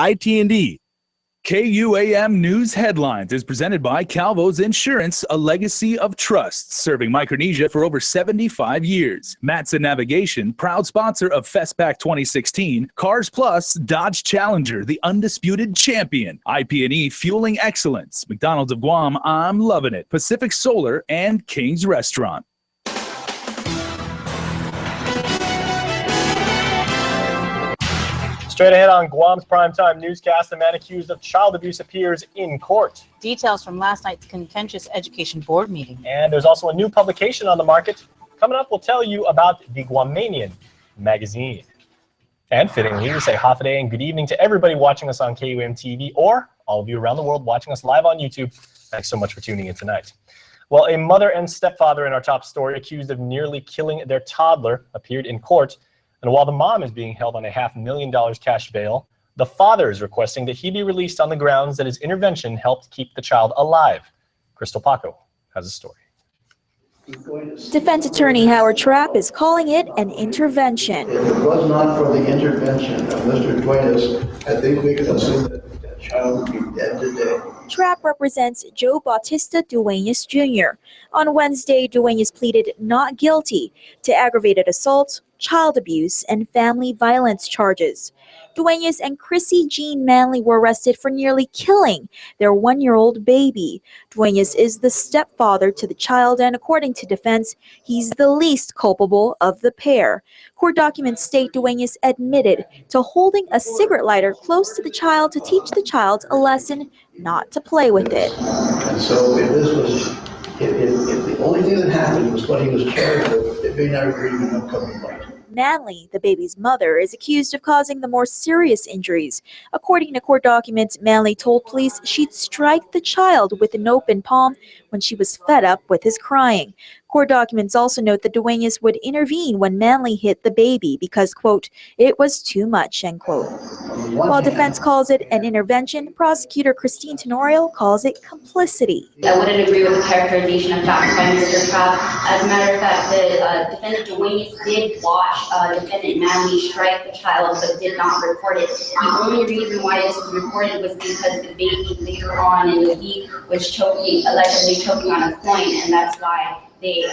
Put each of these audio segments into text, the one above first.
IT&D. KUAM News Headlines is presented by Calvo's Insurance, a legacy of trust, serving Micronesia for over 75 years. Matson Navigation, proud sponsor of FestPac 2016. Cars Plus, Dodge Challenger, the undisputed champion. IP&E, fueling excellence. McDonald's of Guam, I'm loving it. Pacific Solar and King's Restaurant. Straight ahead on Guam's primetime newscast, a man accused of child abuse appears in court. Details from last night's contentious education board meeting. And there's also a new publication on the market. Coming up, we'll tell you about the Guamanian magazine. And fittingly, we say hafa and good evening to everybody watching us on KUAM TV or all of you around the world watching us live on YouTube. Thanks so much for tuning in tonight. Well, a mother and stepfather in our top story accused of nearly killing their toddler appeared in court. And while the mom is being held on a $500,000 cash bail, the father is requesting that he be released on the grounds that his intervention helped keep the child alive. Crystal Paco has a story. Defense attorney Howard Trapp is calling it an intervention. If it was not for the intervention of Mr. Duenas, I think we could assume that that child would be dead today. Trapp represents Joe Bautista Duenas Jr. On Wednesday, Duenas pleaded not guilty to aggravated assault, child abuse, and family violence charges. Duenas and Chrissy Jean Manley were arrested for nearly killing their one-year-old baby. Duenas is the stepfather to the child, and according to defense, he's the least culpable of the pair. Court documents state Duenas admitted to holding a cigarette lighter close to the child to teach the child a lesson not to play with it. And so if this was, if the only thing that happened was what he was charged with, it may not agree with no complaint. Manley, the baby's mother, is accused of causing the more serious injuries. According to court documents, Manley told police she'd strike the child with an open palm when she was fed up with his crying. Court documents also note that Duenas would intervene when Manley hit the baby because, quote, it was too much, end quote. While defense calls it an intervention, prosecutor Christine Tenorio calls it complicity. I wouldn't agree with the characterization of facts by Mr. Trapp. As a matter of fact, the defendant Duenas did watch defendant Manley strike the child but did not report it. The only reason why this was reported was because the baby later on in the week was choking, allegedly choking on a coin, and that's why they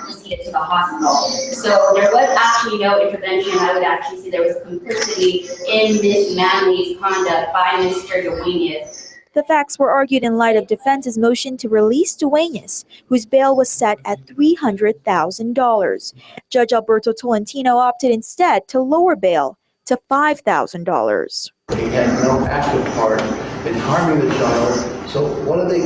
proceeded to the hospital. So there was actually no intervention. I would actually say there was complicity in Ms. Manley's conduct by Mr. Duenas. The facts were argued in light of defense's motion to release Duenas, whose bail was set at $300,000. Judge Alberto Tolentino opted instead to lower bail to $5,000. He had no active part in harming the child. So what are they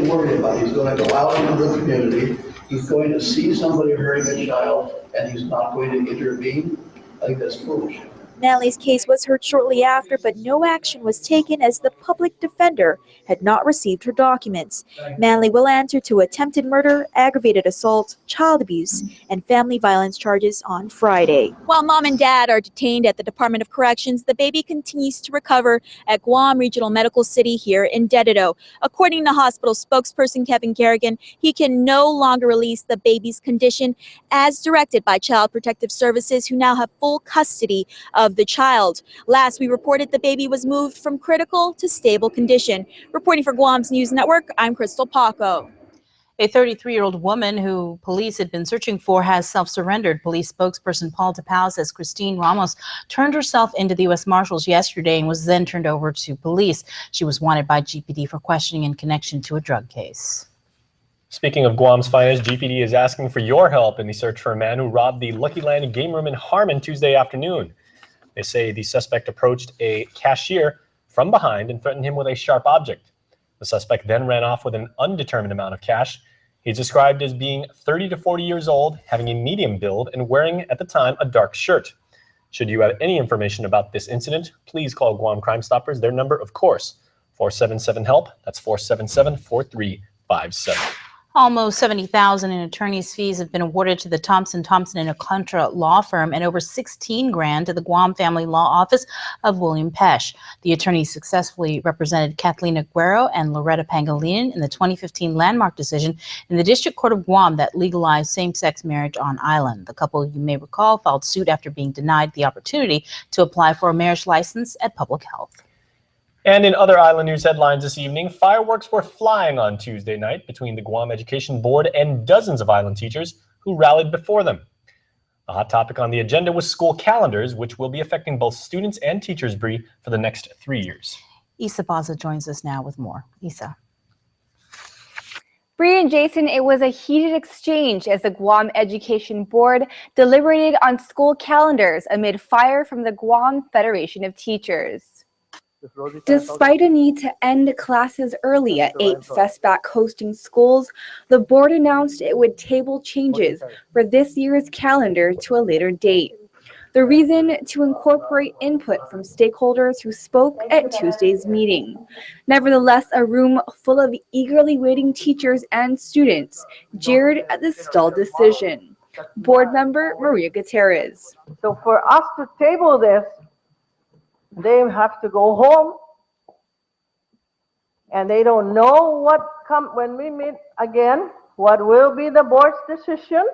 worried about? He's going to go out into the community. He's going to see somebody hurting a child, and he's not going to intervene. I think that's foolish. Manley's case was heard shortly after, but no action was taken as the public defender had not received her documents. Manley will answer to attempted murder, aggravated assault, child abuse, and family violence charges on Friday. While mom and dad are detained at the Department of Corrections, the baby continues to recover at Guam Regional Medical City here in Dededo. According to hospital spokesperson Kevin Kerrigan, he can no longer release the baby's condition as directed by Child Protective Services, who now have full custody of the child. Last we reported the baby was moved from critical to stable condition. Reporting for Guam's News Network, I'm Crystal Paco. A 33-year-old woman who police had been searching for has self-surrendered. Police spokesperson Paul Tapao says Christine Ramos turned herself into the U.S. Marshals yesterday and was then turned over to police. She was wanted by GPD for questioning in connection to a drug case. Speaking of Guam's finest, GPD is asking for your help in the search for a man who robbed the Lucky Land game room in Harmon Tuesday afternoon. They say the suspect approached a cashier from behind and threatened him with a sharp object. The suspect then ran off with an undetermined amount of cash. He's described as being 30 to 40 years old, having a medium build, and wearing, at the time, a dark shirt. Should you have any information about this incident, please call Guam Crime Stoppers. Their number, of course, 477-HELP. That's 477-4357. Almost $70,000 in attorney's fees have been awarded to the Thompson & Contra law firm and over $16,000 to the Guam Family Law Office of William Pesh. The attorneys successfully represented Kathleen Aguero and Loretta Pangilinan in the 2015 landmark decision in the District Court of Guam that legalized same-sex marriage on island. The couple, you may recall, filed suit after being denied the opportunity to apply for a marriage license at Public Health. And in other island news headlines this evening, fireworks were flying on Tuesday night between the Guam Education Board and dozens of island teachers who rallied before them. A hot topic on the agenda was school calendars, which will be affecting both students and teachers, Bree, for the next 3 years. Isa Baza joins us now with more. Isa. Bree and Jason, it was a heated exchange as the Guam Education Board deliberated on school calendars amid fire from the Guam Federation of Teachers. Despite a need to end classes early at 8 FestPac hosting schools, the board announced it would table changes for this year's calendar to a later date. The reason, to incorporate input from stakeholders who spoke at Tuesday's meeting. Nevertheless, a room full of eagerly waiting teachers and students jeered at the stalled decision. Board member Maria Gutierrez. So for us to table this, they have to go home, and they don't know when we meet again, what will be the board's decision.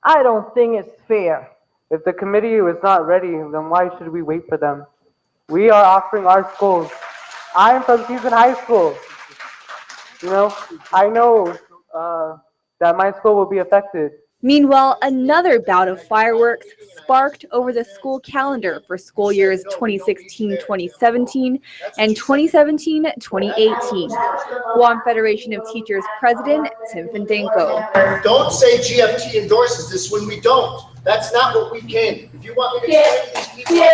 I don't think it's fair. If the committee is not ready, then why should we wait for them? We are offering our schools. I'm from Houston High School. You know, I know that my school will be affected. Meanwhile, another bout of fireworks sparked over the school calendar for school years 2016-2017 and 2017-2018. Guam Federation of Teachers President Tim Fandanko. Don't say GFT endorses this when we don't. That's not what we can. If you want me to explain to these people,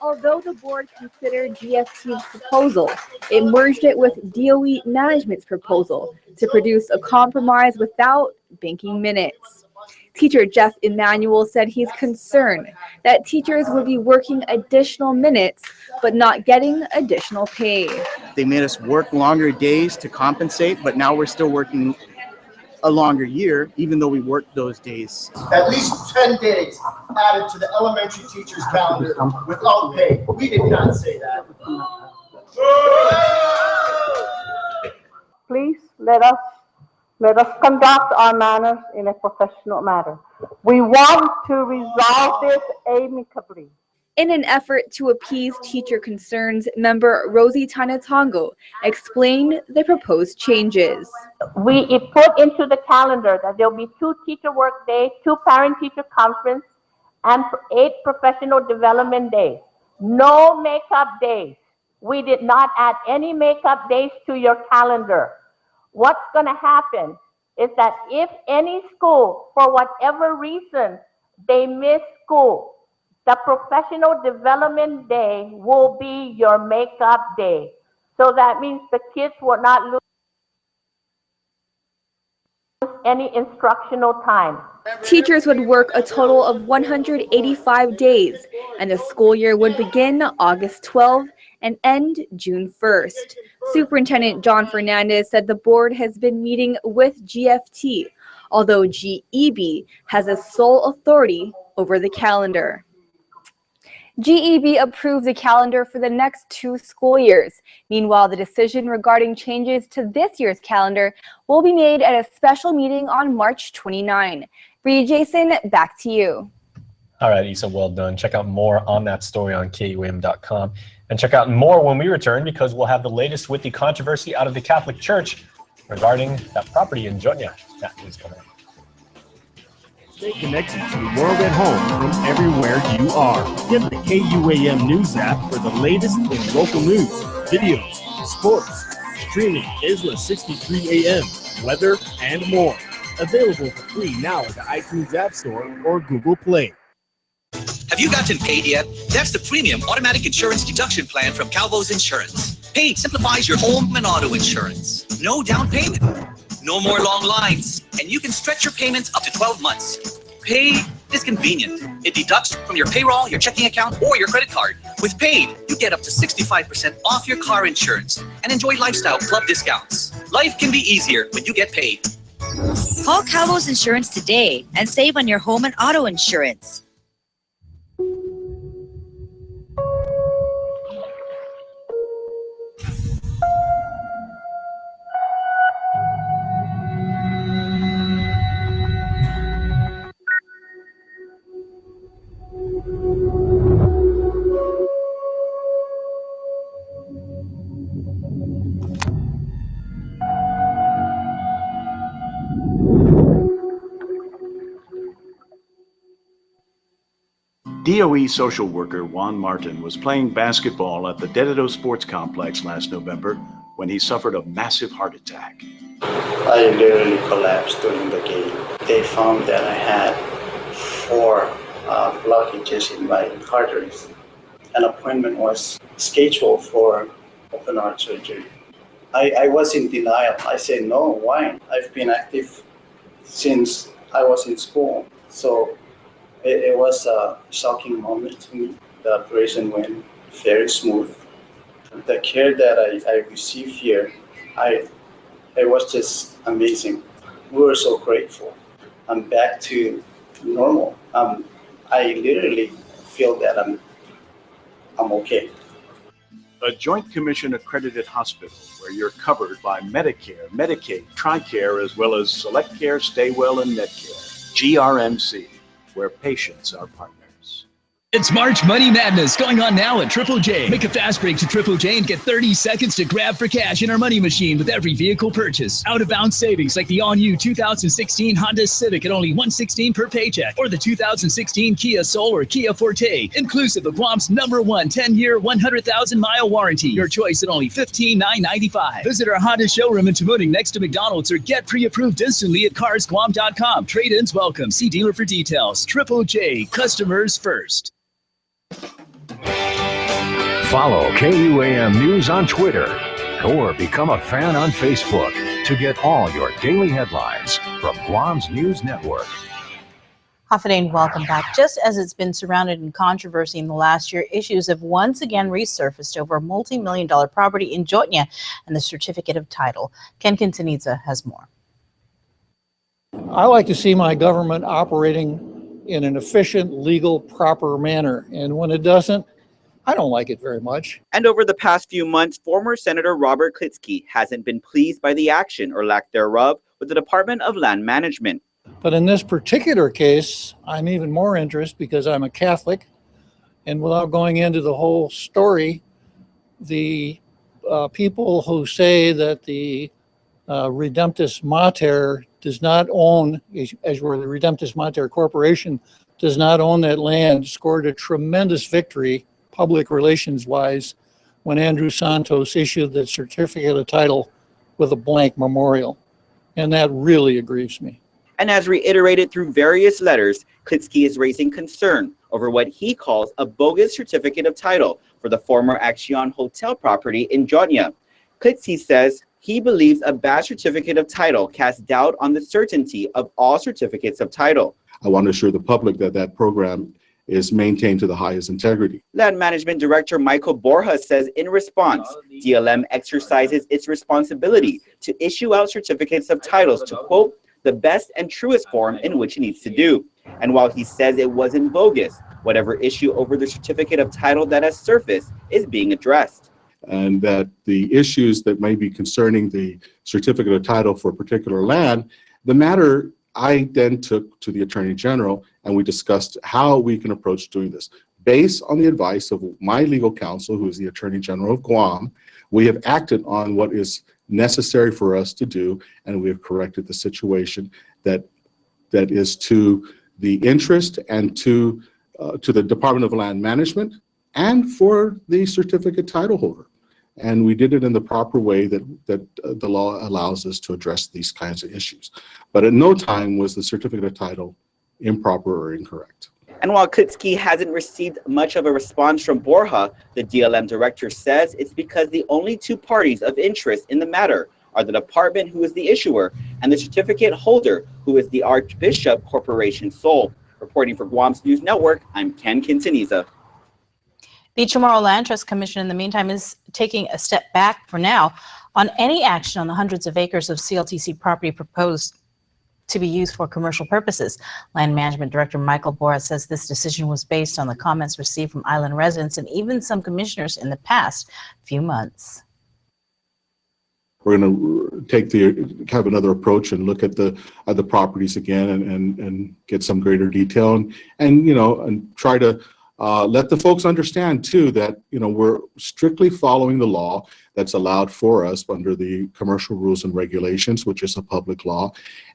Although the board considered GFT's proposal, it merged it with DOE management's proposal to produce a compromise without banking minutes. Teacher Jeff Emanuel said he's concerned that teachers would be working additional minutes but not getting additional pay. They made us work longer days to compensate, but now we're still working a longer year, even though we worked those days. At least 10 days added to the elementary teacher's calendar without pay. We did not say that. Please let us conduct our manners in a professional manner. We want to resolve this amicably. In an effort to appease teacher concerns, member Rosie Tanatongo explained the proposed changes. We put into the calendar that there'll be 2 teacher work days, 2 parent-teacher conference, and 8 professional development days. No makeup days. We did not add any makeup days to your calendar. What's going to happen is that if any school, for whatever reason, they miss school, the professional development day will be your makeup day. So that means the kids will not lose any instructional time. Teachers would work a total of 185 days, and the school year would begin August 12th and end June 1st. Superintendent John Fernandez said the board has been meeting with GFT, although GEB has a sole authority over the calendar. GEB approved the calendar for the next 2 school years. Meanwhile, the decision regarding changes to this year's calendar will be made at a special meeting on March 29. Bree, Jason, back to you. All right, Isa, well done. Check out more on that story on KUAM.com. And check out more when we return, because we'll have the latest with the controversy out of the Catholic Church regarding that property in Jonya. That is coming up. Stay connected to the world at home from everywhere you are. Get the KUAM News app for the latest in local news, videos, sports, streaming, Isla 63 AM, weather, and more. Available for free now at the iTunes App Store or Google Play. Have you gotten paid yet? That's the premium automatic insurance deduction plan from Calvo's Insurance. Paid simplifies your home and auto insurance. No down payment. No more long lines, and you can stretch your payments up to 12 months. Paid is convenient. It deducts from your payroll, your checking account, or your credit card. With Paid, you get up to 65% off your car insurance and enjoy lifestyle club discounts. Life can be easier when you get paid. Call Calvo's Insurance today and save on your home and auto insurance. DOE social worker Juan Martin was playing basketball at the Dedito Sports Complex last November when he suffered a massive heart attack. I literally collapsed during the game. They found that I had 4 blockages in my arteries. An appointment was scheduled for open heart surgery. I was in denial. I said, no, why? I've been active since I was in school. So it was a shocking moment to me. The operation went very smooth. The care that I received here, it was just amazing. We were so grateful. I'm back to normal. I literally feel that I'm okay. A Joint Commission accredited hospital where you're covered by Medicare, Medicaid, TRICARE, as well as Select Care, Stay Well, and Netcare. GRMC, where patients are partners. It's March Money Madness going on now at Triple J. Make a fast break to Triple J and get 30 seconds to grab for cash in our money machine with every vehicle purchase. Out-of-bounds savings like the all-new 2016 Honda Civic at only $116 per paycheck, or the 2016 Kia Soul or Kia Forte, inclusive of Guam's #1 10-year, 100,000-mile warranty. Your choice at only $15,995. Visit our Honda showroom in Tamuning next to McDonald's or get pre-approved instantly at carsguam.com. Trade-ins welcome. See dealer for details. Triple J, customers first. Follow KUAM News on Twitter or become a fan on Facebook to get all your daily headlines from Guam's News Network. Hafidane, welcome back. Just as it's been surrounded in controversy in the last year, issues have once again resurfaced over a multi-million-dollar property in Jotnia and the certificate of title. Ken Quintanilla has more. I like to see my government operating in an efficient, legal, proper manner. And when it doesn't, I don't like it very much. And over the past few months, former Senator Robert Klitsky hasn't been pleased by the action or lack thereof with the Department of Land Management. But in this particular case, I'm even more interested because I'm a Catholic. And without going into the whole story, the people who say that the Redemptus Mater does not own, as where the Redemptus Mater Corporation does not own that land, scored a tremendous victory public relations wise when Andrew Santos issued the certificate of title with a blank memorial. And that really aggrieves me. And as reiterated through various letters, Klitsky is raising concern over what he calls a bogus certificate of title for the former Action Hotel property in Jotnia. Klitsky says he believes a bad certificate of title casts doubt on the certainty of all certificates of title. I want to assure the public that that program is maintained to the highest integrity. Land Management Director Michael Borja says in response, DLM exercises its responsibility to issue out certificates of titles to, quote, the best and truest form in which it needs to do. And while he says it wasn't bogus, whatever issue over the certificate of title that has surfaced is being addressed. And that the issues that may be concerning the certificate of title for a particular land, the matter I then took to the Attorney General and we discussed how we can approach doing this. Based on the advice of my legal counsel, who is the Attorney General of Guam, we have acted on what is necessary for us to do, and we have corrected the situation that is to the interest and to the Department of Land Management and for the certificate title holder. And we did it in the proper way that the law allows us to address these kinds of issues. But at no time was the certificate of title improper or incorrect. And while Klitsky hasn't received much of a response from Borja, the DLM director says it's because the only two parties of interest in the matter are the department, who is the issuer, and the certificate holder, who is the Archbishop Corporation Sole. Reporting for Guam's News Network, I'm Ken Quintanilla. The Chamorro Land Trust Commission, in the meantime, is taking a step back for now on any action on the hundreds of acres of CLTC property proposed to be used for commercial purposes. Land Management Director Michael Borja says this decision was based on the comments received from island residents and even some commissioners in the past few months. We're going to take have another approach and look at the properties again and get some greater detail and try to let the folks understand too that we're strictly following the law that's allowed for us under the commercial rules and regulations, which is a public law,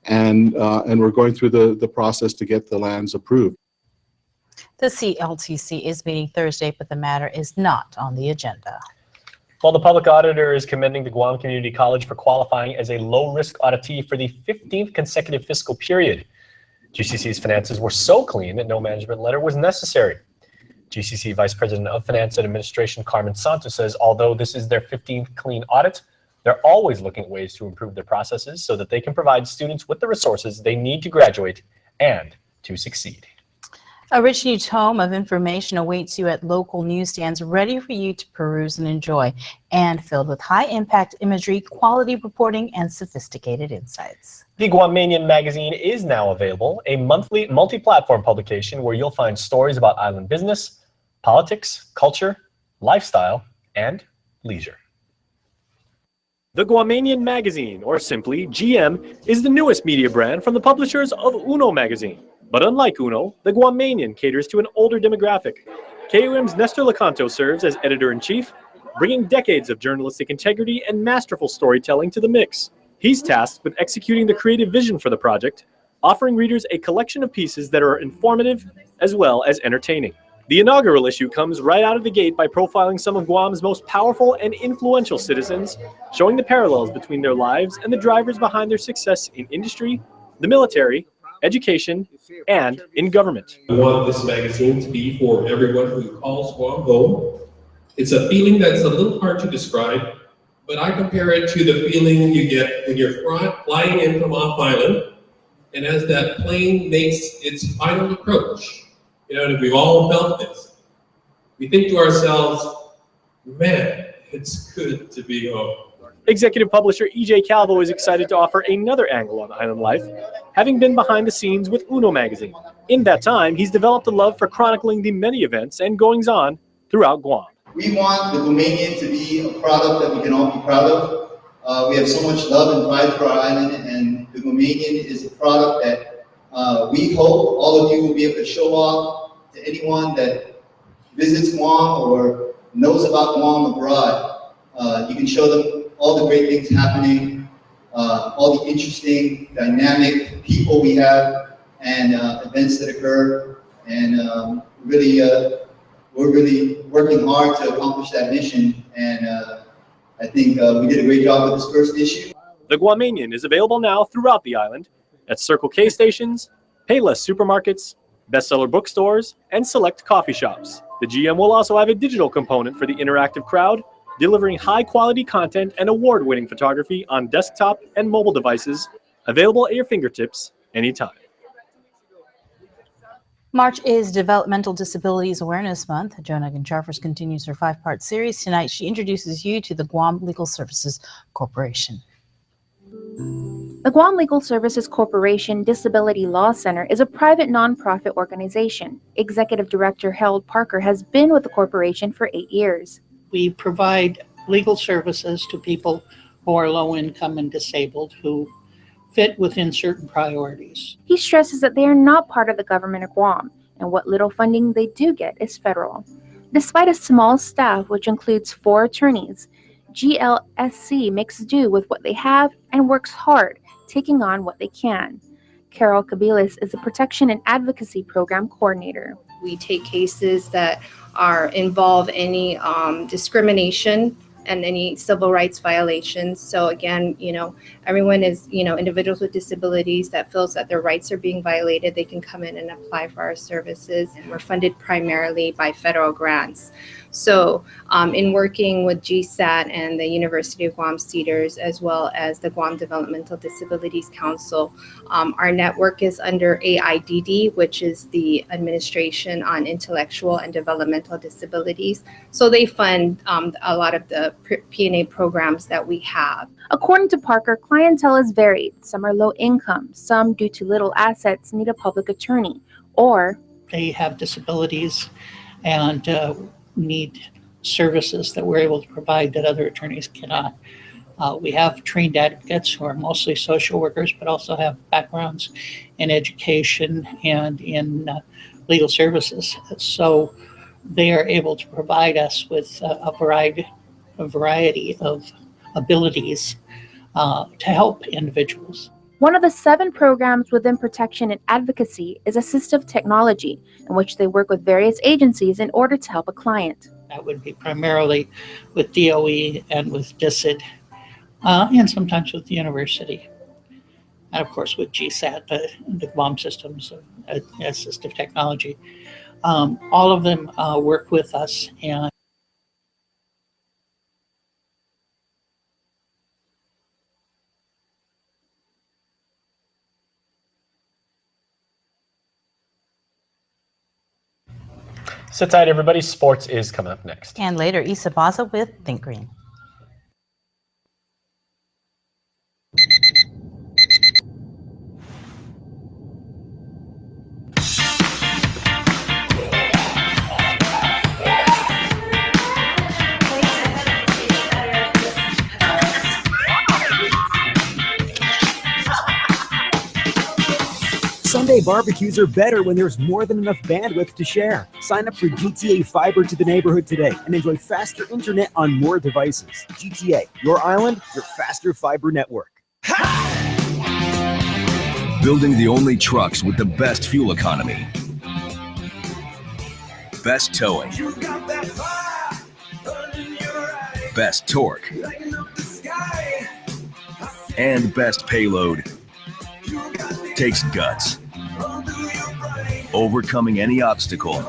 and we're going through the process to get the lands approved. The CLTC is meeting Thursday, but the matter is not on the agenda. Well, the public auditor is commending the Guam Community College for qualifying as a low-risk auditee for the 15th consecutive fiscal period. GCC's finances were so clean that no management letter was necessary. GCC Vice President of Finance and Administration Carmen Santos says although this is their 15th clean audit, they're always looking at ways to improve their processes so that they can provide students with the resources they need to graduate and to succeed. A rich new tome of information awaits you at local newsstands, ready for you to peruse and enjoy, and filled with high-impact imagery, quality reporting, and sophisticated insights. The Guamanian magazine is now available, a monthly multi-platform publication where you'll find stories about island business, politics, culture, lifestyle, and leisure. The Guamanian magazine, or simply GM, is the newest media brand from the publishers of Uno magazine. But unlike Uno, the Guamanian caters to an older demographic. KUAM's Nestor Lecanto serves as editor-in-chief, bringing decades of journalistic integrity and masterful storytelling to the mix. He's tasked with executing the creative vision for the project, offering readers a collection of pieces that are informative as well as entertaining. The inaugural issue comes right out of the gate by profiling some of Guam's most powerful and influential citizens, showing the parallels between their lives and the drivers behind their success in industry, the military, education, and in government. I want this magazine to be for everyone who calls Guam home. It's a feeling that's a little hard to describe, but I compare it to the feeling you get when you're flying in from off island, and as that plane makes its final approach, and we've all felt this, we think to ourselves, man, it's good to be home. Executive publisher E.J. Calvo is excited to offer another angle on island life, having been behind the scenes with Uno magazine. In that time, he's developed a love for chronicling the many events and goings-on throughout Guam. We want the Guamanian to be a product that we can all be proud of. We have so much love and pride for our island, and the Guamanian is a product that we hope all of you will be able to show off to anyone that visits Guam or knows about Guam abroad. You can show them all the great things happening, all the interesting, dynamic people we have, and events that occur. And we're really working hard to accomplish that mission. And I think we did a great job with this first issue. The Guamanian is available now throughout the island at Circle K stations, Payless supermarkets, bestseller bookstores, and select coffee shops. The GM will also have a digital component for the interactive crowd, delivering high-quality content and award-winning photography on desktop and mobile devices, available at your fingertips anytime. March is Developmental Disabilities Awareness Month. Jonah Gonchafers continues her 5-part series. Tonight, she introduces you to the Guam Legal Services Corporation. The Guam Legal Services Corporation Disability Law Center is a private nonprofit organization. Executive Director Harold Parker has been with the corporation for 8 years. We provide legal services to people who are low income and disabled who fit within certain priorities. He stresses that they are not part of the government of Guam, and what little funding they do get is federal. Despite a small staff, which includes 4 attorneys, GLSC makes do with what they have and works hard, taking on what they can. Carol Kabilis is a Protection and Advocacy Program Coordinator. We take cases that involve any discrimination and any civil rights violations. So again, everyone is, individuals with disabilities that feels that their rights are being violated, they can come in and apply for our services. And we're funded primarily by federal grants. So in working with GSAT and the University of Guam Cedars, as well as the Guam Developmental Disabilities Council, our network is under AIDD, which is the Administration on Intellectual and Developmental Disabilities. So they fund a lot of the P&A programs that we have. According to Parker, clientele is varied. Some are low income, some due to little assets need a public attorney, or they have disabilities and need services that we're able to provide that other attorneys cannot. We have trained advocates who are mostly social workers, but also have backgrounds in education and in legal services. So they are able to provide us with a variety of abilities to help individuals. One of the 7 programs within protection and advocacy is assistive technology, in which they work with various agencies in order to help a client. That would be primarily with DOE and with DICID, and sometimes with the university. And of course with GSAT, the Guam systems of assistive technology. All of them work with us, and Sit tight, everybody. Sports is coming up next. And later, Issa Baza with Think Green. Sunday barbecues are better when there's more than enough bandwidth to share. Sign up for GTA Fiber to the neighborhood today and enjoy faster internet on more devices. GTA, your island, your faster fiber network. Building the only trucks with the best fuel economy. Best towing. Best torque. And best payload. Takes guts. Overcoming any obstacle.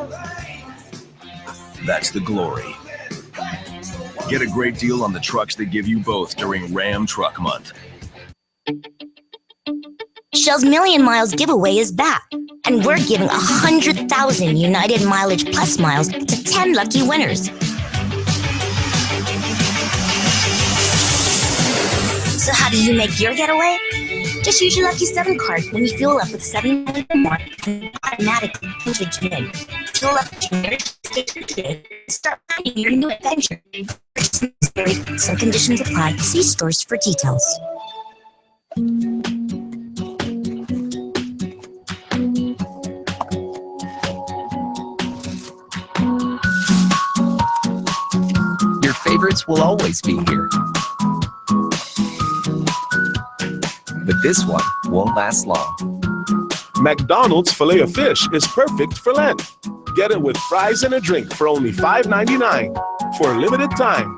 That's the glory. Get a great deal on the trucks that give you both during Ram Truck Month. Shell's Million Miles giveaway is back, and we're giving 100,000 United Mileage Plus miles to 10 lucky winners. So how do you make your getaway? Just use your Lucky 7 card when you fuel up with 7 miles or more and automatically entered to win. Fuel up to your station today and start planning your new adventure. Some conditions apply. See stores for details. Your favorites will always be here. But this one won't last long. McDonald's Filet-O-Fish is perfect for Lent. Get it with fries and a drink for only $5.99 for a limited time.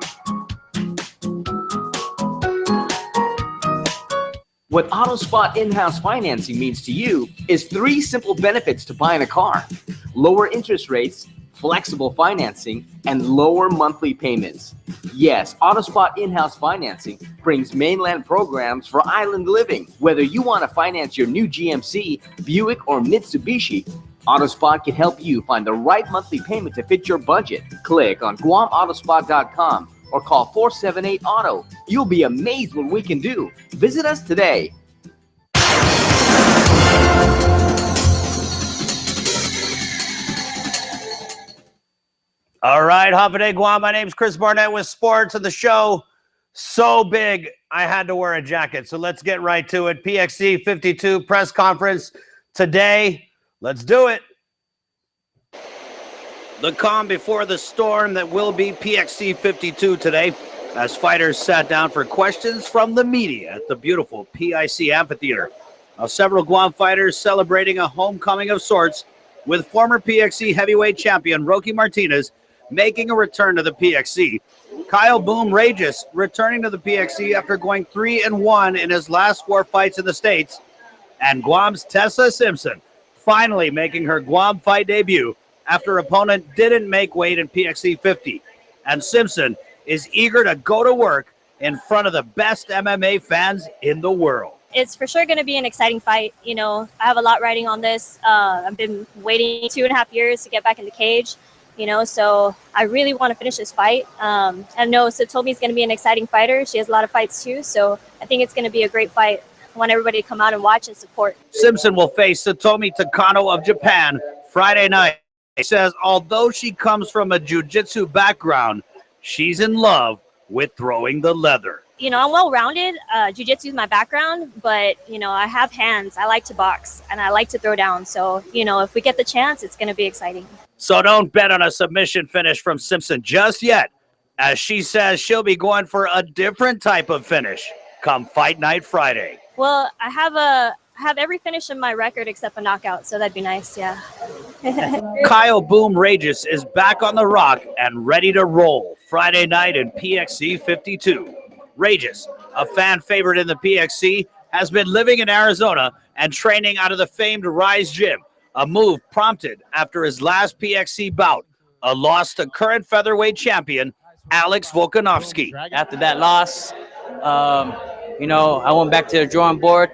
What AutoSpot in-house financing means to you is 3 simple benefits to buying a car: lower interest rates, flexible financing, and lower monthly payments. Yes, AutoSpot in-house financing brings mainland programs for island living. Whether you want to finance your new GMC, Buick, or Mitsubishi, AutoSpot can help you find the right monthly payment to fit your budget. Click on GuamAutospot.com or call 478-AUTO. You'll be amazed what we can do. Visit us today. All right, Hafa Adai Guam. My name's Chris Barnett with sports, and the show so big I had to wear a jacket. So let's get right to it. PXC 52 press conference today. Let's do it. The calm before the storm that will be PXC 52 today, as fighters sat down for questions from the media at the beautiful PIC Amphitheater. Now, several Guam fighters celebrating a homecoming of sorts, with former PXC heavyweight champion Rocky Martinez making a return to the PXC. Kyle Boom Regis returning to the PXC after going 3-1 in his last 4 fights in the States. And Guam's Tessa Simpson finally making her Guam fight debut after opponent didn't make weight in PXC 50. And Simpson is eager to go to work in front of the best MMA fans in the world. It's for sure going to be an exciting fight. You know, I have a lot riding on this. I've been waiting 2.5 years to get back in the cage, you know, so I really want to finish this fight. I know Satomi's going to be an exciting fighter. She has a lot of fights too, so I think it's going to be a great fight. I want everybody to come out and watch and support. Simpson will face Satomi Takano of Japan Friday night. He says although she comes from a jiu-jitsu background, she's in love with throwing the leather. You know, I'm well-rounded. Jiu-jitsu is my background, but, you know, I have hands. I like to box, and I like to throw down. So, you know, if we get the chance, it's going to be exciting. So don't bet on a submission finish from Simpson just yet, as she says she'll be going for a different type of finish come Fight Night Friday. Well, I have every finish in my record except a knockout, so that'd be nice. Yeah. Kyle Boom Regis is back on the rock and ready to roll Friday night in PXC 52. Regis, a fan favorite in the PXC, has been living in Arizona and training out of the famed Rise Gym, a move prompted after his last PXC bout, a loss to current featherweight champion Alex Volkanovski. After that loss, you know, I went back to the drawing board.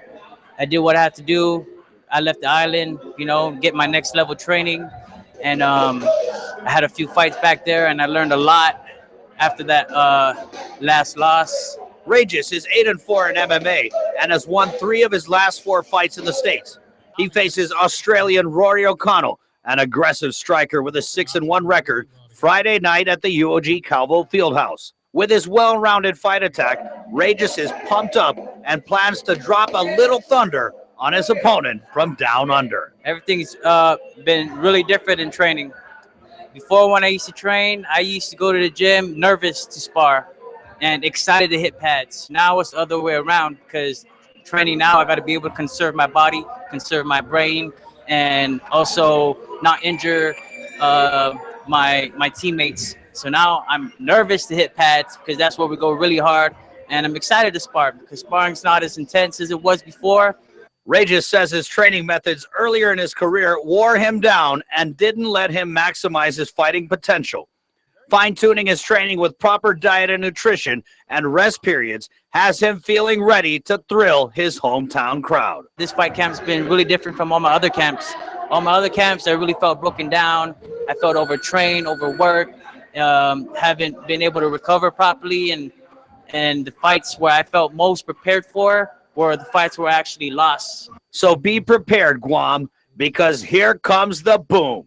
I did what I had to do. I left the island, you know, get my next level training. And I had a few fights back there, and I learned a lot after that last loss. Regis is 8-4 in MMA and has won 3 of his last 4 fights in the States. He faces Australian Rory O'Connell, an aggressive striker with a 6-1 record, Friday night at the UOG Calvo Fieldhouse. With his well-rounded fight attack, Regis is pumped up and plans to drop a little thunder on his opponent from down under. Everything's been really different in training. Before, when I used to train, I used to go to the gym nervous to spar and excited to hit pads. Now it's the other way around, because training now, I got to be able to conserve my body, conserve my brain, and also not injure my teammates. So now I'm nervous to hit pads because that's where we go really hard, and I'm excited to spar because sparring's not as intense as it was before. Regis says his training methods earlier in his career wore him down and didn't let him maximize his fighting potential. Fine-tuning his training with proper diet and nutrition and rest periods has him feeling ready to thrill his hometown crowd. This fight camp's been really different from all my other camps. All my other camps, I really felt broken down. I felt overtrained, overworked, haven't been able to recover properly, and the fights where I felt most prepared for were the fights where I actually lost. So be prepared, Guam, because here comes the boom.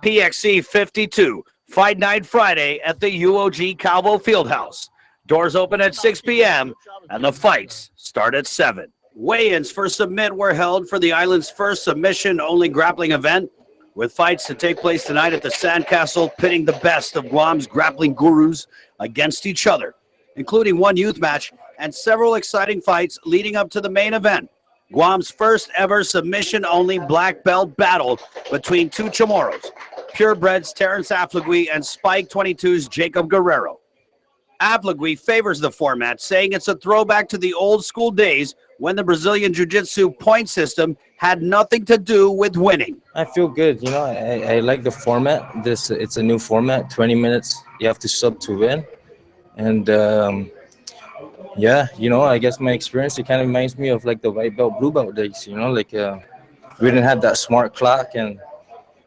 PXC 52, Fight Night Friday at the UOG Calvo Fieldhouse. Doors open at 6 p.m. and the fights start at 7. Weigh-ins for Submit were held for the island's first submission-only grappling event, with fights to take place tonight at the Sandcastle, pitting the best of Guam's grappling gurus against each other, including one youth match and several exciting fights leading up to the main event, Guam's first ever submission-only black belt battle between 2 Chamorros, Purebred's Terrence Afflegui and Spike 22's Jacob Guerrero. Afflegui favors the format, saying it's a throwback to the old school days when the Brazilian Jiu-Jitsu point system had nothing to do with winning. I feel good, you know, I like the format. It's a new format, 20 minutes, you have to sub to win. And yeah, you know, I guess my experience, it kind of reminds me of like the white belt, blue belt days, you know, like we didn't have that smart clock, and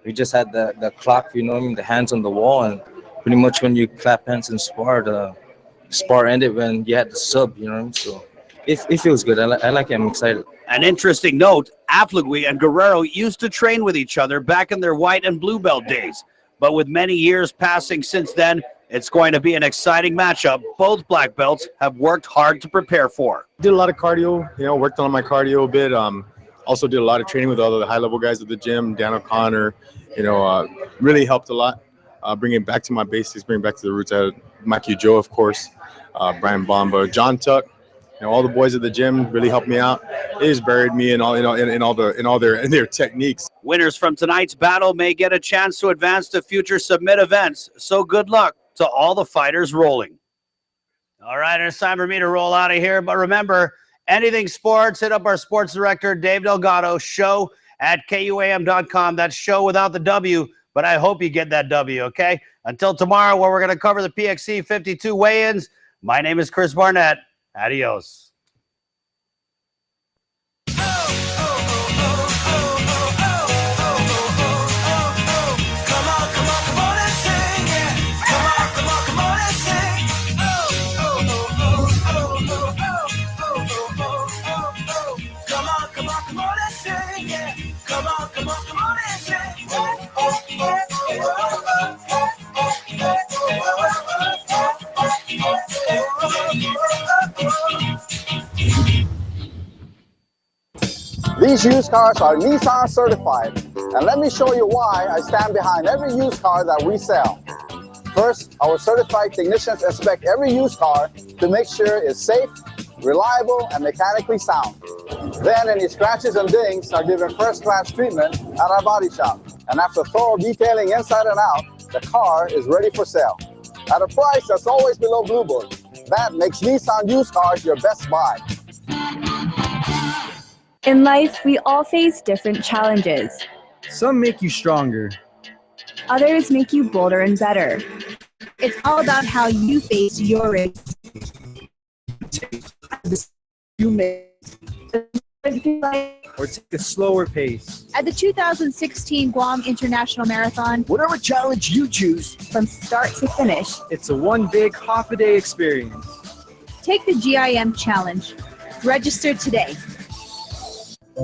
we just had the clock, you know what I mean, the hands on the wall, and pretty much when you clap hands and spar, the spar ended when you had the sub, you know what I mean, so it feels good. I like it, I'm excited. An interesting note, Afflegui and Guerrero used to train with each other back in their white and blue belt days, but with many years passing since then, it's going to be an exciting matchup both black belts have worked hard to prepare for. Did a lot of cardio, you know, worked on my cardio a bit. Also did a lot of training with all the high-level guys at the gym, Dan O'Connor, you know, really helped a lot. Bringing it back to my basics, bringing back to the roots. I had Mikey Joe, of course, Brian Bomba, John Tuck, you know, all the boys at the gym really helped me out. They just buried me in all, you know, in all their techniques. Winners from tonight's battle may get a chance to advance to future Submit events, so good luck to all the fighters rolling. All right, it's time for me to roll out of here, but remember, anything sports, hit up our sports director, Dave Delgado, show at KUAM.com. That's show without the W, but I hope you get that W, okay? Until tomorrow, where we're going to cover the PXC 52 weigh-ins, my name is Chris Barnett. Adios. These used cars are Nissan certified, and let me show you why I stand behind every used car that we sell. First, our certified technicians inspect every used car to make sure it's safe, reliable, and mechanically sound. Then any scratches and dings are given first-class treatment at our body shop. And after thorough detailing inside and out, the car is ready for sale. At a price that's always below Blue Book. That makes Nissan used cars your best buy. In life, we all face different challenges. Some make you stronger. Others make you bolder and better. It's all about how you face your race. You may or take a slower pace. At the 2016 Guam International Marathon, Whatever challenge you choose, from start to finish, it's a one big half-a-day experience. take the GIM challenge. Register today.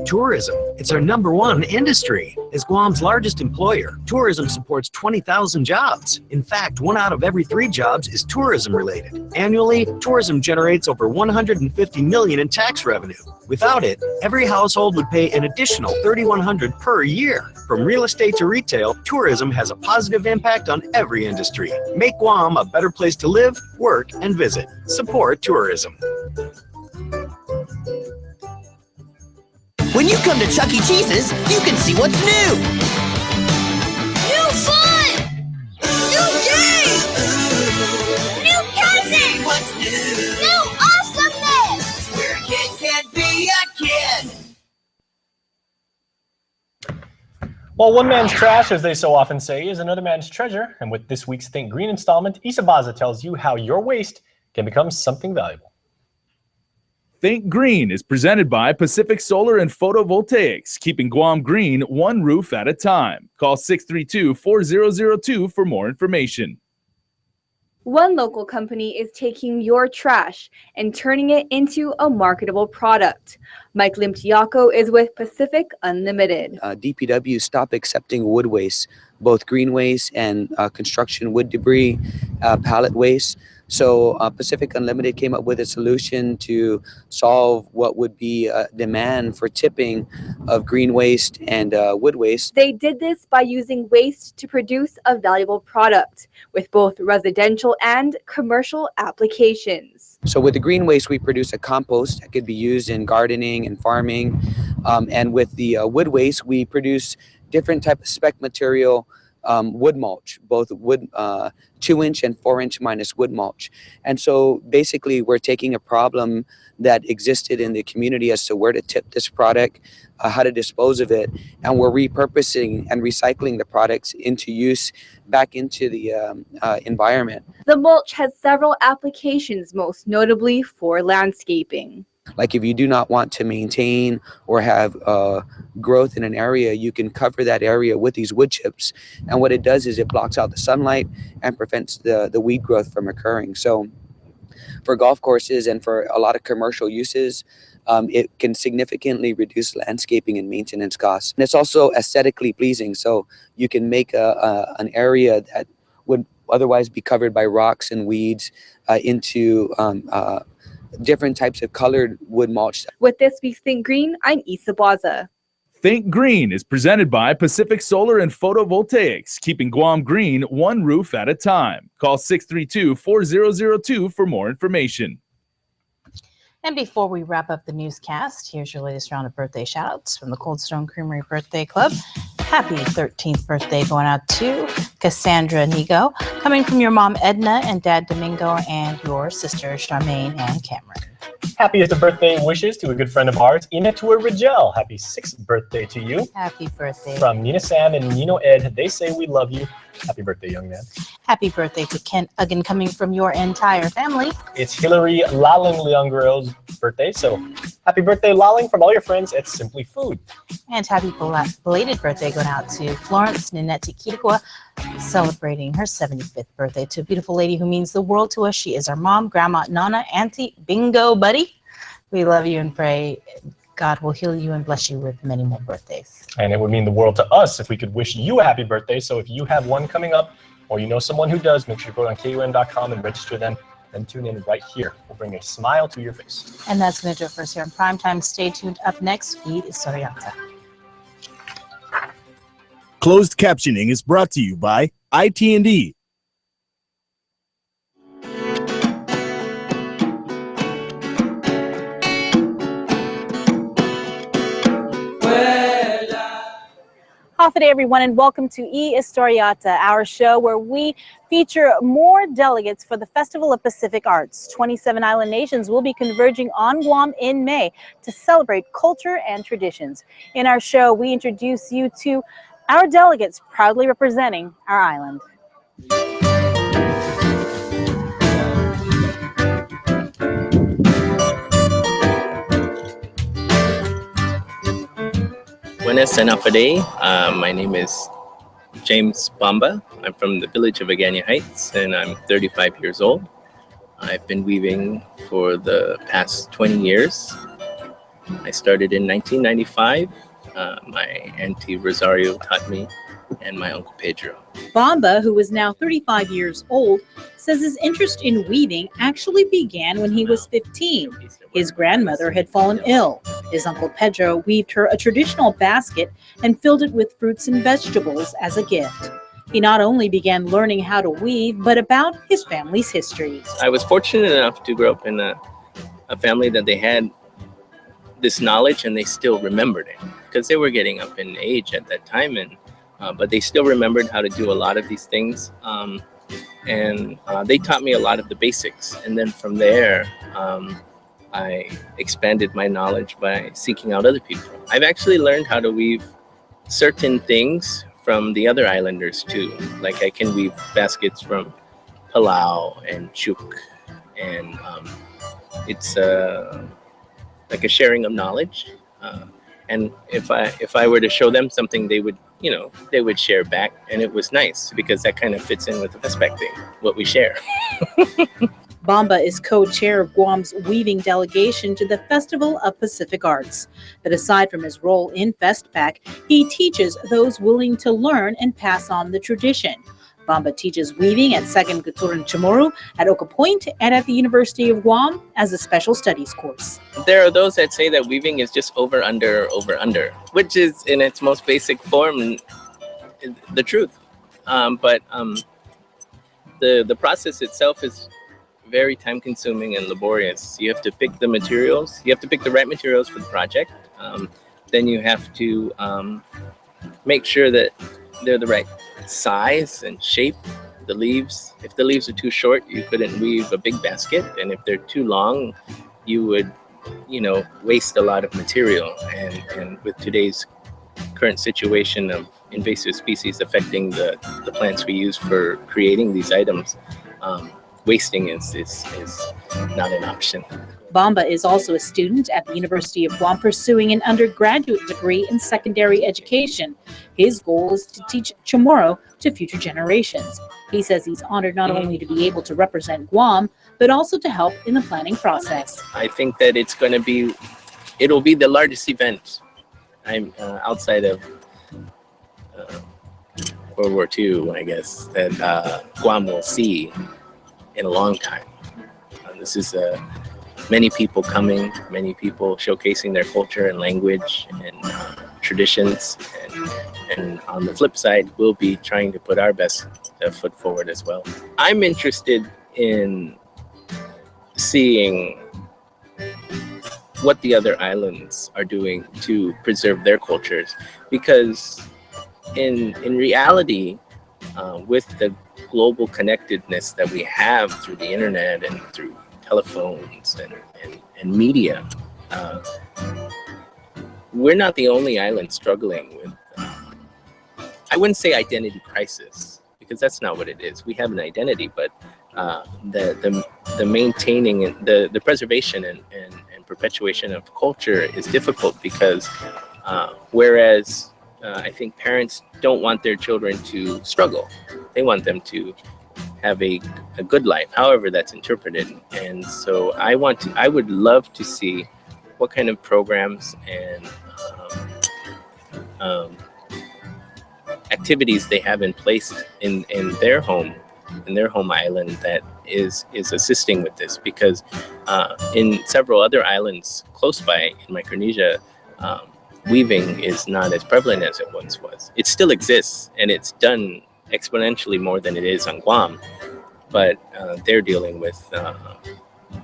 Tourism. It's our #1 industry. As Guam's largest employer, tourism supports 20,000 jobs. In fact, 1 out of every 3 jobs is tourism related. Annually, tourism generates over $150 million in tax revenue. Without it, every household would pay an additional $3,100 per year. From real estate to retail, tourism has a positive impact on every industry. Make Guam a better place to live, work, and visit. Support tourism. When you come to Chuck E. Cheese's, you can see what's new. New fun! New games! New cousins! What's new? New awesomeness! Where a kid can't be a kid. Well, one man's trash, as they so often say, is another man's treasure. And with this week's Think Green installment, Isabaza tells you how your waste can become something valuable. Think Green is presented by Pacific Solar and Photovoltaics, keeping Guam green one roof at a time. Call 632-4002 for more information. One local company is taking your trash and turning it into a marketable product. Mike Limtiaco is with Pacific Unlimited. DPW stopped accepting wood waste, both green waste and construction wood debris, pallet waste. So Pacific Unlimited came up with a solution to solve what would be a demand for tipping of green waste and wood waste. They did this by using waste to produce a valuable product with both residential and commercial applications. So with the green waste, we produce a compost that could be used in gardening and farming. And with the wood waste, we produce different type of spec material, wood mulch, both wood 2-inch and 4-inch minus wood mulch. And so basically we're taking a problem that existed in the community as to where to tip this product, how to dispose of it, and we're repurposing and recycling the products into use back into the environment. The mulch has several applications, most notably for landscaping. Like if you do not want to maintain or have growth in an area, you can cover that area with these wood chips. And what it does is it blocks out the sunlight and prevents the weed growth from occurring. So for golf courses and for a lot of commercial uses, it can significantly reduce landscaping and maintenance costs. And it's also aesthetically pleasing. So you can make an area that would otherwise be covered by rocks and weeds into different types of colored wood mulch. With this week's Think Green, I'm Isabaza. Think Green is presented by Pacific Solar and Photovoltaics, keeping Guam green one roof at a time. Call 632-4002 for more information. And before we wrap up the newscast, here's your latest round of birthday shout-outs from the Cold Stone Creamery Birthday Club. Happy 13th birthday going out to Cassandra Nigo, coming from your mom Edna and dad Domingo and your sister Charmaine and Cameron. Happiest of birthday wishes to a good friend of ours, Inatua Rigel. Happy 6th birthday to you. Happy birthday. From Nina Sam and Nino Ed, they say we love you. Happy birthday, young man. Happy birthday to Kent Uggan, coming from your entire family. It's Hillary Laling Leongro's birthday, so happy birthday, Laling, from all your friends at Simply Food. And happy belated birthday going out to Florence Nineti Kirikwa, celebrating her 75th birthday, to a beautiful lady who means the world to us. She is our mom, grandma, nana, auntie, bingo, buddy. We love you and pray God will heal you and bless you with many more birthdays. And it would mean the world to us if we could wish you a happy birthday. So if you have one coming up, or you know someone who does, make sure you go on KUAM.com and register them, and tune in right here. We'll bring a smile to your face. And that's going to do it for us here on Primetime. Stay tuned. Up next, Feed Historiata. Closed captioning is brought to you by IT&D. Hafa day, everyone, and welcome to E Historiata, our show where we feature more delegates for the Festival of Pacific Arts. 27 island nations will be converging on Guam in May to celebrate culture and traditions. In our show, we introduce you to our delegates proudly representing our island. Buenas and Hafa day. My name is James Bamba. I'm from the village of Agania Heights and I'm 35 years old. I've been weaving for the past 20 years. I started in 1995. My auntie Rosario taught me and my uncle Pedro. Bamba, who is now 35 years old, says his interest in weaving actually began when he was 15. His grandmother had fallen ill. His uncle Pedro weaved her a traditional basket and filled it with fruits and vegetables as a gift. He not only began learning how to weave, but about his family's history. I was fortunate enough to grow up in a family that they had this knowledge and they still remembered it because they were getting up in age at that time, and but they still remembered how to do a lot of these things. And they taught me a lot of the basics. And then from there, I expanded my knowledge by seeking out other people. I've actually learned how to weave certain things from the other islanders too. Like I can weave baskets from Palau and Chuk. And it's like a sharing of knowledge. And if I were to show them something, they would, they would share back, and it was nice because that kind of fits in with the FestPac thing, what we share. Bamba is co-chair of Guam's weaving delegation to the Festival of Pacific Arts. But aside from his role in FestPac, he teaches those willing to learn and pass on the tradition. Bamba teaches weaving at Second Keturunan Chamorro at Oka Point and at the University of Guam as a special studies course. There are those that say that weaving is just over, under, which is in its most basic form the truth. But the process itself is very time consuming and laborious. You have to pick the materials. You have to pick the right materials for the project. Then you have to make sure that they're the right size and shape. The leaves, if the leaves are too short, you couldn't weave a big basket, and if they're too long, you would waste a lot of material. And with today's current situation of invasive species affecting the plants we use for creating these items, wasting is not an option. Bamba is also a student at the University of Guam pursuing an undergraduate degree in secondary education. His goal is to teach Chamorro to future generations. He says he's honored not only to be able to represent Guam, but also to help in the planning process. I think that it'll be the largest event outside of World War II, I guess, that Guam will see in a long time. This is many people coming, many people showcasing their culture and language and traditions. And on the flip side, we'll be trying to put our best foot forward as well. I'm interested in seeing what the other islands are doing to preserve their cultures, because in reality, with the global connectedness that we have through the internet and through telephones and media, we're not the only island struggling with, I wouldn't say identity crisis, because that's not what it is. We have an identity, but the maintaining, the preservation and perpetuation of culture is difficult because whereas I think parents don't want their children to struggle. They want them to have a good life, however that's interpreted. And so I would love to see what kind of programs and activities they have in place in their home island that is assisting with this, because in several other islands close by in Micronesia, weaving is not as prevalent as it once was. It still exists, and it's done exponentially more than it is on Guam, but they're dealing with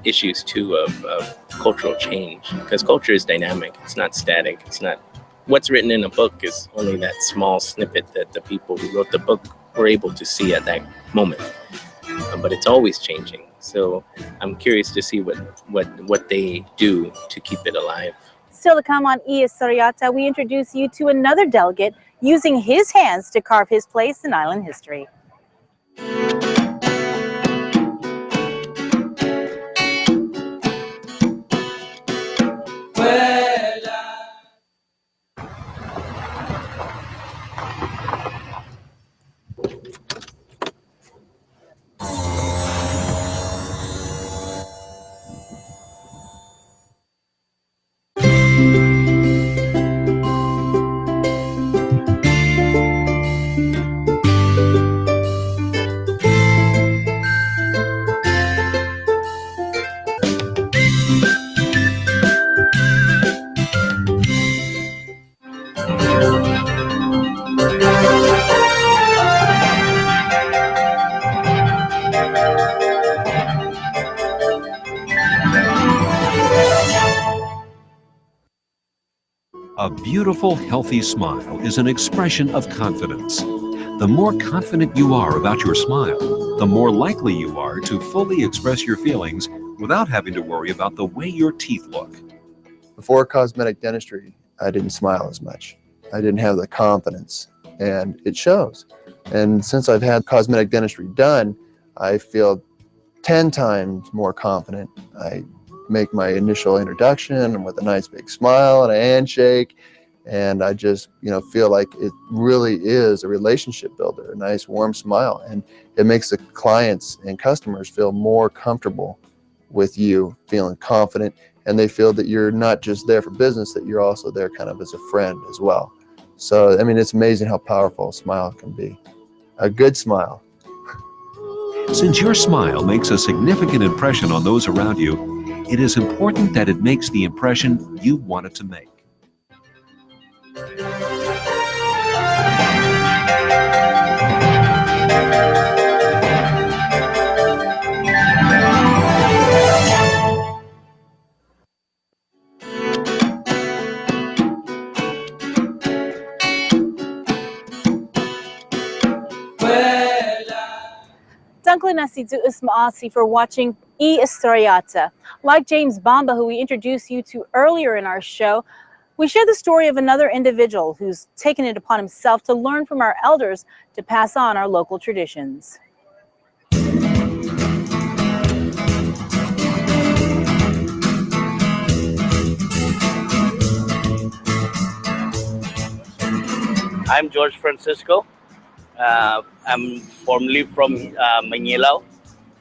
issues too of cultural change, because culture is dynamic. It's not static. It's not what's written in a book is only that small snippet that the people who wrote the book were able to see at that moment. But it's always changing. So I'm curious to see what they do to keep it alive. Still to come on E Historiata, we introduce you to another delegate using his hands to carve his place in island history. A beautiful, healthy smile is an expression of confidence. The more confident you are about your smile, the more likely you are to fully express your feelings without having to worry about the way your teeth look. Before cosmetic dentistry, I didn't smile as much. I didn't have the confidence, and it shows. And since I've had cosmetic dentistry done, I feel 10 times more confident. I make my initial introduction with a nice big smile and a handshake, and I just feel like it really is a relationship builder, a nice warm smile, and it makes the clients and customers feel more comfortable with you, feeling confident, and they feel that you're not just there for business, that you're also there kind of as a friend as well. So I mean, it's amazing how powerful a smile can be. A good smile. Since your smile makes a significant impression on those around you, it is important that it makes the impression you want it to make. Dunklin Nasidu Ismaasi for watching E Historiata. Like James Bamba, who we introduced you to earlier in our show, we share the story of another individual who's taken it upon himself to learn from our elders to pass on our local traditions. I'm George Francisco. I'm formerly from Manila.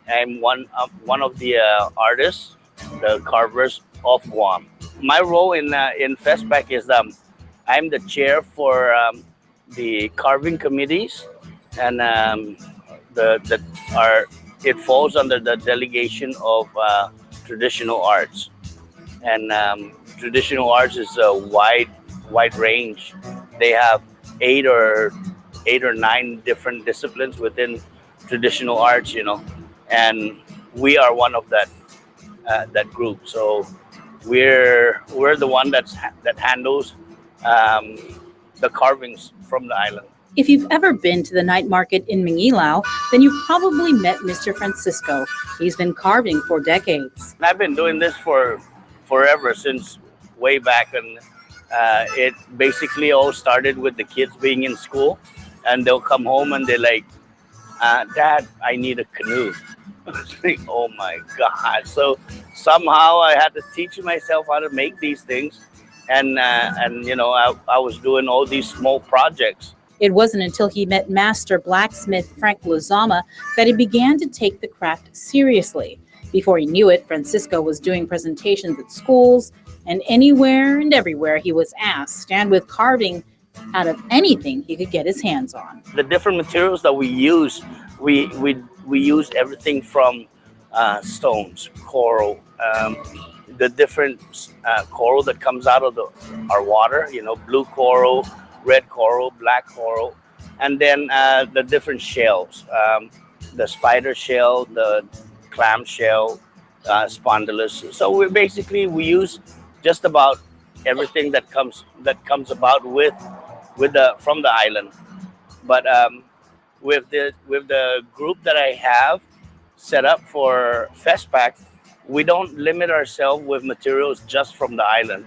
I'm one of the artists, the carvers of Guam. My role in FestPac is I'm the chair for the carving committees, and it falls under the delegation of traditional arts. And traditional arts is a wide range. They have eight or nine different disciplines within traditional arts, and we are one of that group. So we're the one that handles the carvings from the island. If you've ever been to the night market in Manila, then you've probably met Mr. Francisco. He's been carving for decades. I've been doing this for forever, since way back, and it basically all started with the kids being in school, and they'll come home and they're like, Dad, I need a canoe. I was like, oh my God. So somehow I had to teach myself how to make these things, and I was doing all these small projects. It wasn't until he met master blacksmith Frank Lozama that he began to take the craft seriously. Before he knew it, Francisco was doing presentations at schools and anywhere and everywhere he was asked, and with carving out of anything he could get his hands on. The different materials that we use, we use everything from stones, coral, the different coral that comes out of our water, blue coral, red coral, black coral, and then the different shells, the spider shell, the clam shell, spondylus. So we use just about everything that comes about with the from the island. But with the group that I have set up for FestPac, we don't limit ourselves with materials just from the island.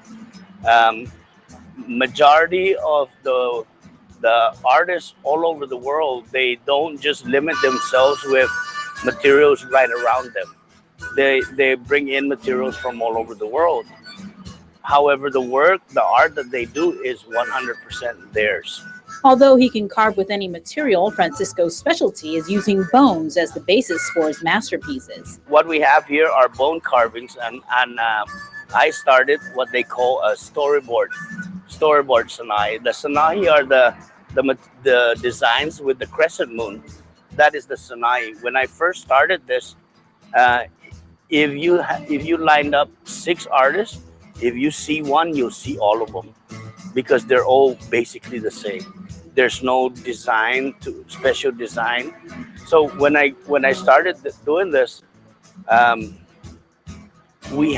Majority of the artists all over the world, they don't just limit themselves with materials right around them. They bring in materials from all over the world. However, the art that they do is 100% theirs. Although he can carve with any material, Francisco's specialty is using bones as the basis for his masterpieces. What we have here are bone carvings, and I started what they call a storyboard sana'i. The sana'i are the designs with the crescent moon. That is the sana'i. When I first started this, if you lined up 6 artists, if you see one, you'll see all of them, because they're all basically the same. There's no special design. So when I started doing this, we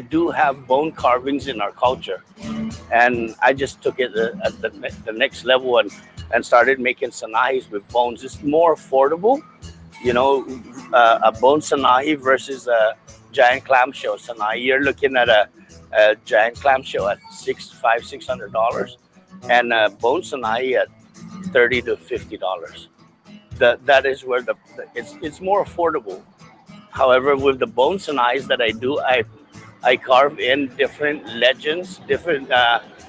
do have bone carvings in our culture, and I just took it at the next level and started making sana'is with bones. It's more affordable, you know, a bone sana'i versus a giant clamshell sana'i. You're looking at a giant clamshell at $600, and a bone sana'i at $30 to $50. That is where it's more affordable. However, with the bone sana'is that I do, I carve in different legends, different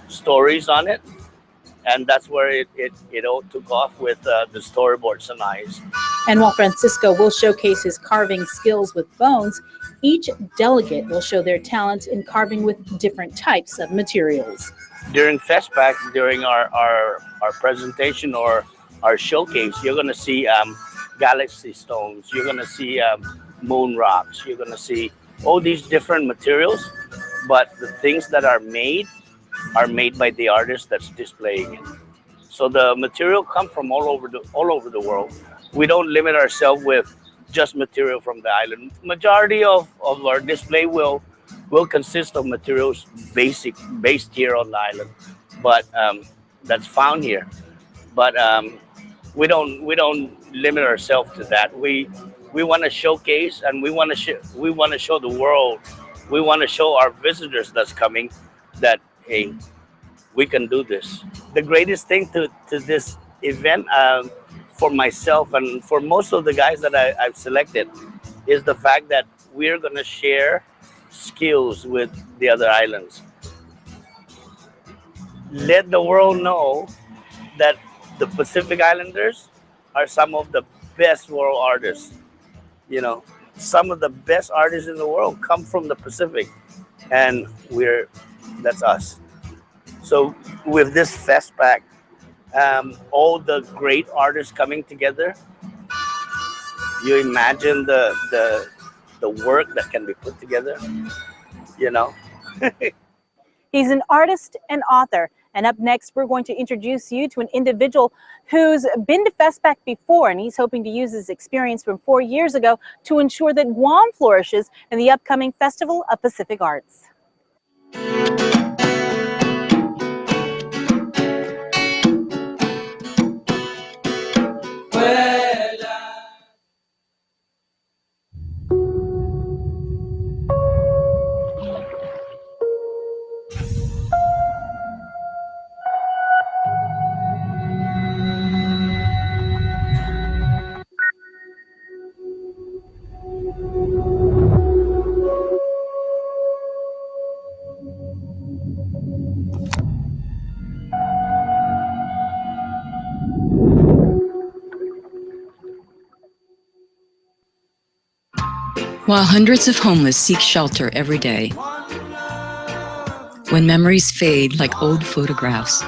stories on it, and that's where it all took off with the storyboard sana'is. And while Francisco will showcase his carving skills with bones, each delegate will show their talents in carving with different types of materials. During FestPac, during our presentation or our showcase, you're going to see galaxy stones, you're going to see moon rocks, you're going to see all these different materials, but the things that are made by the artist that's displaying it. So the material comes from all over the world. We don't limit ourselves with just material from the island. Majority of our display will consist of materials based here on the island, but that's found here. But we don't limit ourselves to that. We want to showcase, and we want to show the world. We want to show our visitors that's coming that, hey, we can do this. The greatest thing to this event, for myself and for most of the guys that I've selected, is the fact that we're going to share skills with the other islands. Let the world know that the Pacific Islanders are some of the best world artists. You know, some of the best artists in the world come from the Pacific, and that's us. So with this FestPac, all the great artists coming together, you imagine the work that can be put together, you know. He's an artist and author. And up next, we're going to introduce you to an individual who's been to FestPac before, and he's hoping to use his experience from 4 years ago to ensure that Guam flourishes in the upcoming Festival of Pacific Arts. While hundreds of homeless seek shelter every day, when memories fade like old photographs,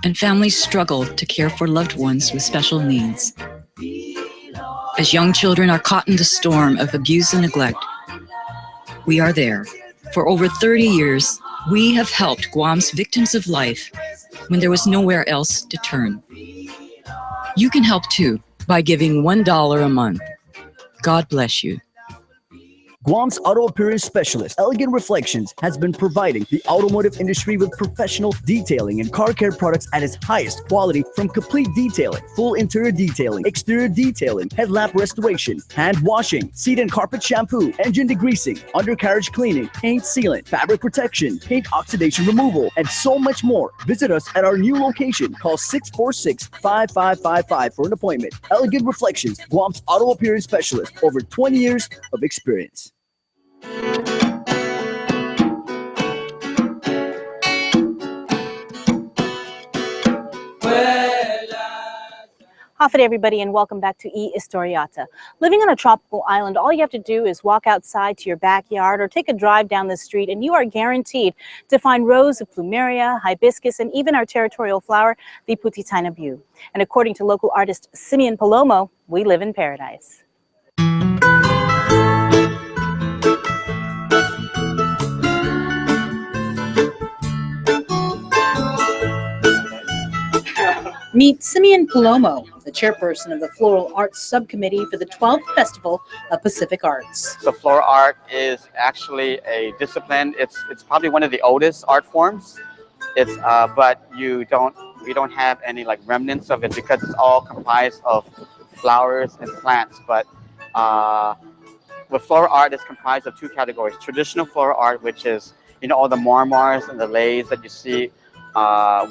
and families struggle to care for loved ones with special needs, as young children are caught in the storm of abuse and neglect, we are there. For over 30 years, we have helped Guam's victims of life when there was nowhere else to turn. You can help too by giving $1 a month. God bless you. Guam's auto appearance specialist, Elegant Reflections, has been providing the automotive industry with professional detailing and car care products at its highest quality, from complete detailing, full interior detailing, exterior detailing, headlamp restoration, hand washing, seat and carpet shampoo, engine degreasing, undercarriage cleaning, paint sealant, fabric protection, paint oxidation removal, and so much more. Visit us at our new location. Call 646-5555 for an appointment. Elegant Reflections, Guam's auto appearance specialist, over 20 years of experience. Hafa, everybody, and welcome back to E-Historiata. Living on a tropical island, all you have to do is walk outside to your backyard or take a drive down the street, and you are guaranteed to find rows of plumeria, hibiscus, and even our territorial flower, the Putitaina Beau. And according to local artist Simeon Palomo, we live in paradise. Meet Simeon Palomo, the chairperson of the Floral Arts Subcommittee for the 12th Festival of Pacific Arts. So floral art is actually a discipline. It's probably one of the oldest art forms. But we don't have any like remnants of it because it's all comprised of flowers and plants. But with floral art, it's comprised of two categories: traditional floral art, which is all the marmars and the leis that you see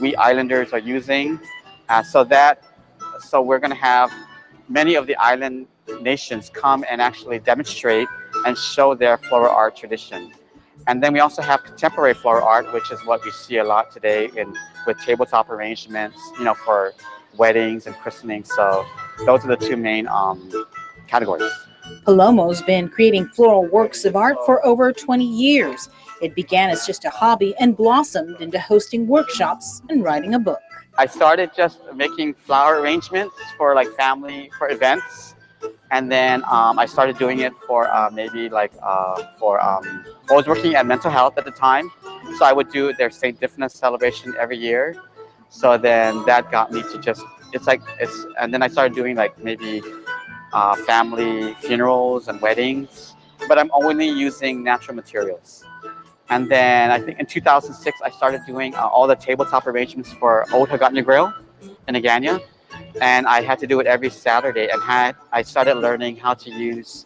we islanders are using. So we're going to have many of the island nations come and actually demonstrate and show their floral art tradition. And then we also have contemporary floral art, which is what we see a lot today with tabletop arrangements, for weddings and christenings. So those are the two main categories. Palomo's been creating floral works of art for over 20 years. It began as just a hobby and blossomed into hosting workshops and writing a book. I started just making flower arrangements for family, for events. And then I started doing it for I was working at mental health at the time. So I would do their St. Diphna's celebration every year. So then that got me to and then I started doing maybe family funerals and weddings, but I'm only using natural materials. And then I think in 2006, I started doing all the tabletop arrangements for Old Hagåtña Grill in Agana. And I had to do it every Saturday, and I started learning how to use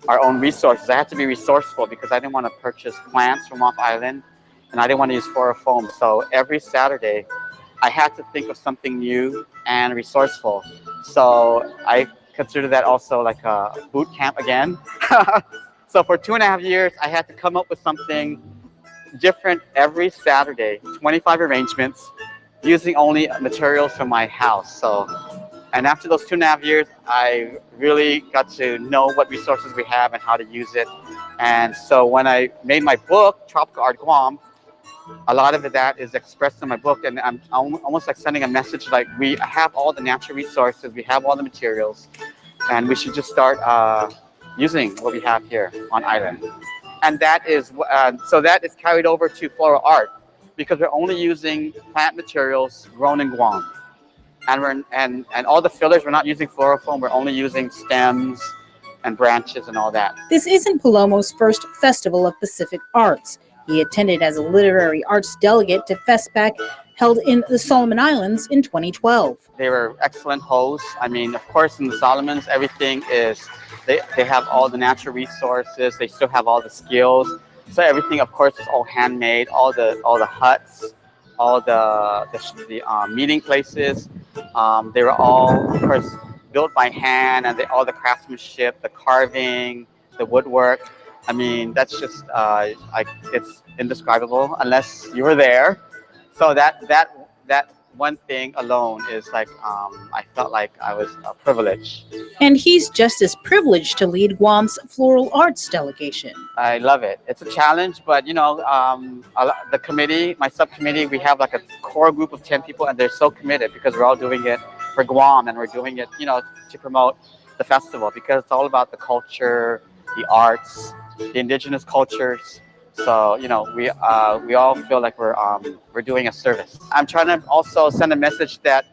our own resources. I had to be resourceful because I didn't want to purchase plants from off island, and I didn't want to use floral foam. So every Saturday, I had to think of something new and resourceful. So I consider that also like a boot camp again. So for 2.5 years, I had to come up with something different every Saturday, 25 arrangements, using only materials from my house. And after those 2.5 years, I really got to know what resources we have and how to use it. And so when I made my book, Tropical Art Guam, a lot of that is expressed in my book, and I'm almost like sending a message like we have all the natural resources, we have all the materials, and we should just start using what we have here on island. And that is so that is carried over to floral art because we're only using plant materials grown in Guam, and all the fillers, we're not using floral foam, we're only using stems and branches and all that. This isn't Palomo's first Festival of Pacific Arts. He attended as a literary arts delegate to FestPac, held in the Solomon Islands in 2012. They were excellent hosts. I mean, of course, in the Solomons, everything is, they have all the natural resources. They still have all the skills. So everything, of course, is all handmade. All the huts, all the meeting places. They were all, of course, built by hand, and all the craftsmanship, the carving, the woodwork. I mean, that's just it's indescribable unless you were there. So that one thing alone is like I felt like I was privileged. And he's just as privileged to lead Guam's Floral Arts delegation. I love it. It's a challenge, but the committee, my subcommittee, we have like a core group of 10 people, and they're so committed because we're all doing it for Guam, and we're doing it, to promote the festival because it's all about the culture, the arts, the indigenous cultures. So we all feel like we're doing a service. I'm trying to also send a message that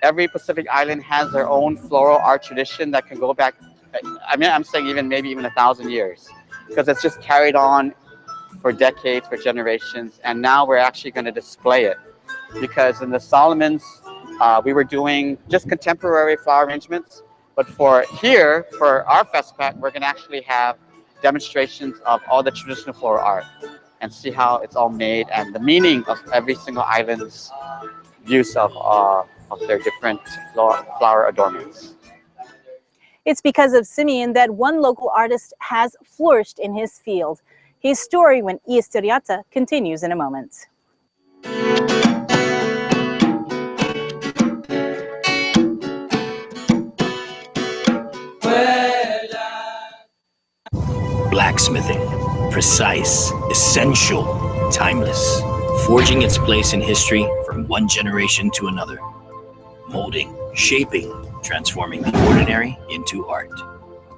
every Pacific island has their own floral art tradition that can go back. I mean, I'm saying maybe even 1,000 years. because it's just carried on for decades, for generations, and now we're actually going to display it. Because in the Solomons, we were doing just contemporary flower arrangements, but for our FestPac, we're going to actually have demonstrations of all the traditional floral art and see how it's all made and the meaning of every single island's use of their different flower adornments. It's because of Simeon that one local artist has flourished in his field. His story when Historiata continues in a moment. Blacksmithing, precise, essential, timeless, forging its place in history from one generation to another. Molding, shaping, transforming the ordinary into art.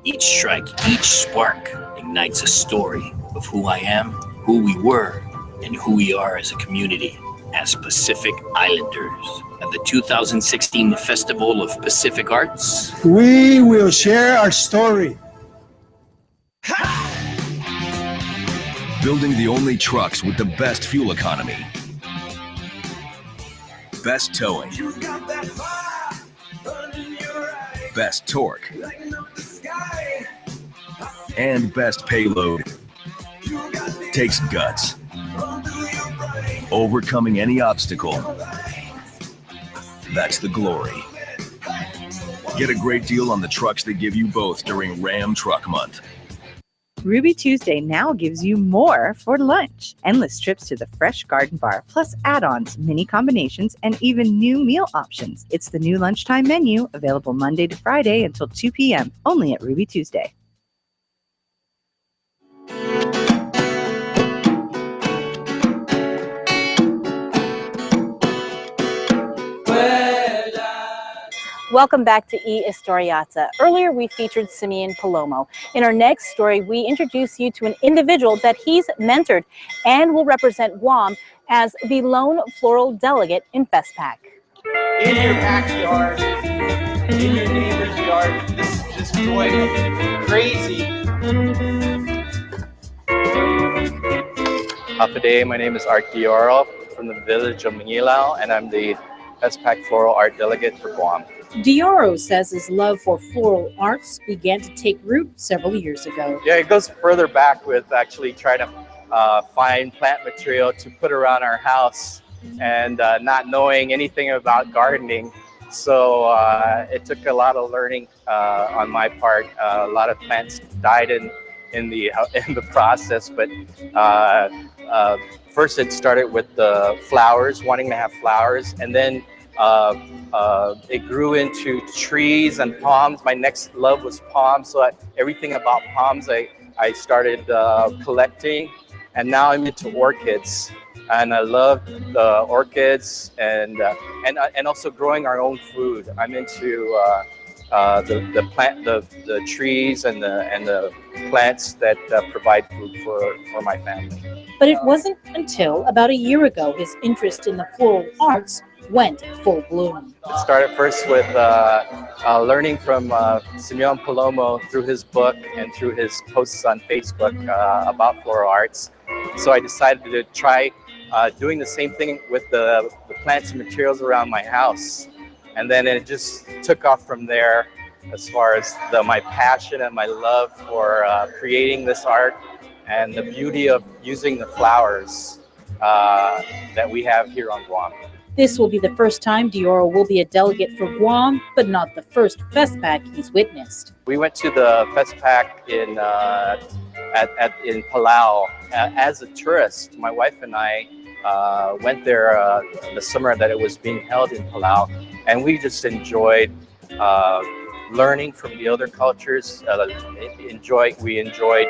Each strike, each spark ignites a story of who I am, who we were, and who we are as a community, as Pacific Islanders. At the 2016 Festival of Pacific Arts, we will share our story. Building the only trucks with the best fuel economy, best towing, best torque, and best payload. Takes guts. Overcoming any obstacle. That's the glory. Get a great deal on the trucks that give you both during Ram Truck Month. Ruby Tuesday now gives you more for lunch. Endless trips to the Fresh Garden Bar, plus add-ons, mini combinations, and even new meal options. It's the new lunchtime menu, available Monday to Friday until 2 p.m., only at Ruby Tuesday. Welcome back to E Historiata. Earlier, we featured Simeon Palomo. In our next story, we introduce you to an individual that he's mentored and will represent Guam as the lone floral delegate in FestPac. In your backyard, in your neighbor's yard, this is just going crazy. Hapaday, my name is Art Dioro from the village of Mangilao, and I'm the FestPac Floral Art Delegate for Guam. Dioro says his love for floral arts began to take root several years ago. Yeah, it goes further back with actually trying to find plant material to put around our house and not knowing anything about gardening. So it took a lot of learning on my part. A lot of plants died in the process, but first it started with the flowers, wanting to have flowers, and then it grew into trees and palms. My next love was palms, so everything about palms I started collecting, and now I'm into orchids, and I love the orchids and also growing our own food. I'm into the trees and the plants that provide food for my family. But it wasn't until about a year ago his interest in the floral arts went full bloom. It started first with learning from Simeon Palomo through his book and through his posts on Facebook about floral arts. So I decided to try doing the same thing with the plants and materials around my house. And then it just took off from there as far as my passion and my love for creating this art and the beauty of using the flowers that we have here on Guam. This will be the first time Dioro will be a delegate for Guam, but not the first FestPac he's witnessed. We went to the FestPac in Palau as a tourist. My wife and I went there the summer that it was being held in Palau, and we just enjoyed learning from the other cultures. We enjoyed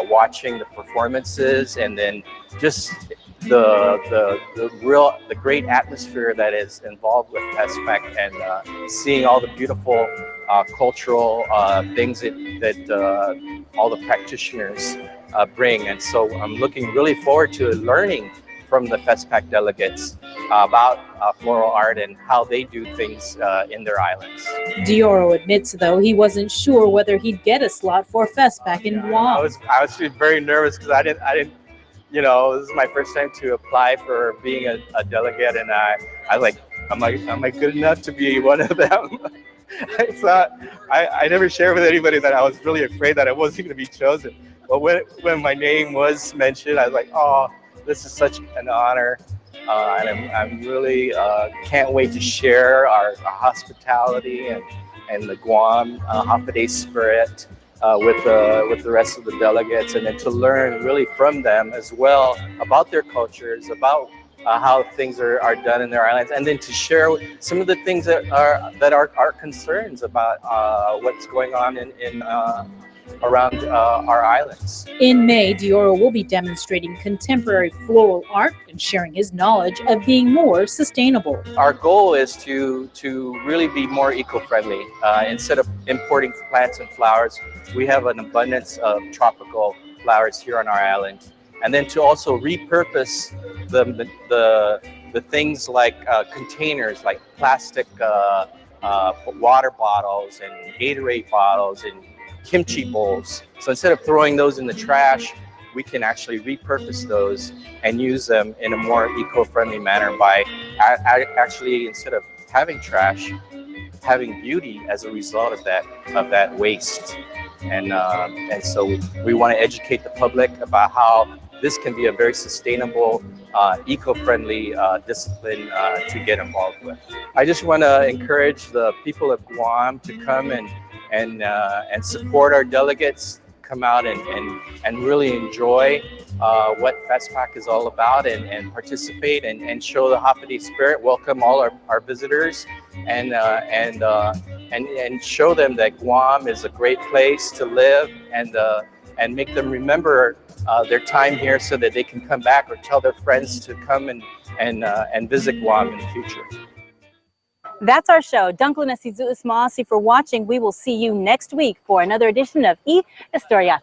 watching the performances, and then just the great atmosphere that is involved with FestPac, and seeing all the beautiful cultural things that all the practitioners bring. And so I'm looking really forward to learning from the FestPac delegates about floral art and how they do things in their islands. Dioro admits, though, he wasn't sure whether he'd get a slot for FestPac in Guam. I was very nervous because I didn't, you know, this is my first time to apply for being a delegate, and I was like, am I good enough to be one of them? It's not. I never shared with anybody that I was really afraid that I wasn't going to be chosen. But when my name was mentioned, I was like, oh, this is such an honor, and I'm really can't wait to share our hospitality and the Guam holiday spirit with the rest of the delegates, and then to learn really from them as well about their cultures, about how things are done in their islands, and then to share some of the things that are our concerns about what's going on in around our islands. In May, Dioro will be demonstrating contemporary floral art and sharing his knowledge of being more sustainable. Our goal is to really be more eco-friendly. Instead of importing plants and flowers, we have an abundance of tropical flowers here on our island. And then to also repurpose the things like containers, like plastic water bottles and Gatorade bottles and kimchi bowls. So instead of throwing those in the trash, we can actually repurpose those and use them in a more eco-friendly manner by actually, instead of having trash, having beauty as a result of that waste. And so we want to educate the public about how this can be a very sustainable, eco-friendly discipline to get involved with. I just want to encourage the people of Guam to come and support our delegates, come out and really enjoy what FestPac is all about, and participate and show the Hapade spirit, welcome all our visitors, and show them that Guam is a great place to live, and make them remember their time here so that they can come back or tell their friends to come and visit Guam in the future. That's our show. Dunklina Sizu Ismaasi for watching. We will see you next week for another edition of E Historiata.